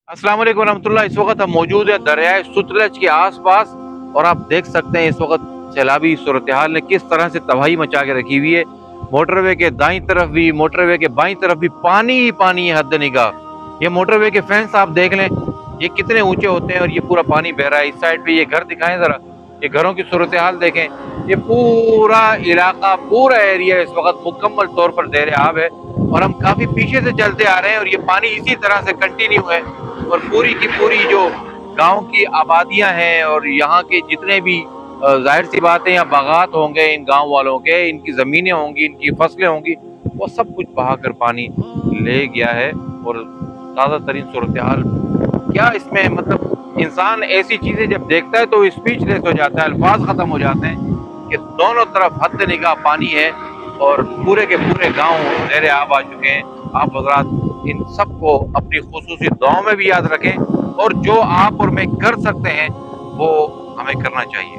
अस्सलाम वालेकुम रहमतुल्लाह। इस वक्त हम मौजूद है दरियाए सतलज के आसपास और आप देख सकते हैं इस वक्त सैलाबी सूरत हाल ने किस तरह से तबाही मचा के रखी हुई है। मोटरवे के दाईं तरफ भी, मोटरवे के बाईं तरफ भी पानी ही पानी है, हद निगाह। ये मोटरवे के फेंस आप देख लें, ये कितने ऊंचे होते हैं और ये पूरा पानी बह रहा है। इस साइड पे ये घर दिखाएं जरा, ये घरों की सूरत हाल देखें। ये पूरा इलाका, पूरा एरिया इस वक्त मुकम्मल तौर पर ज़ेर आब है और हम काफी पीछे से चलते आ रहे हैं और ये पानी इसी तरह से कंटिन्यू है और पूरी की पूरी जो गांव की आबादियां हैं और यहाँ के जितने भी जाहिर सी बात है यहाँ बागात होंगे इन गांव वालों के, इनकी ज़मीनें होंगी, इनकी फसलें होंगी, वो सब कुछ बहाकर पानी ले गया है। और ताज़ा तरीन सूरत हाल क्या इसमें, मतलब इंसान ऐसी चीज़ें जब देखता है तो स्पीचलेस हो जाता है, अल्फाज ख़त्म हो जाते हैं कि दोनों तरफ हद निगाह पानी है और पूरे के पूरे गांव ज़ेर आब आ चुके हैं। आप हज़रात इन सबको अपनी खुसूसी दुआओं में भी याद रखें और जो आप और मैं कर सकते हैं वो हमें करना चाहिए।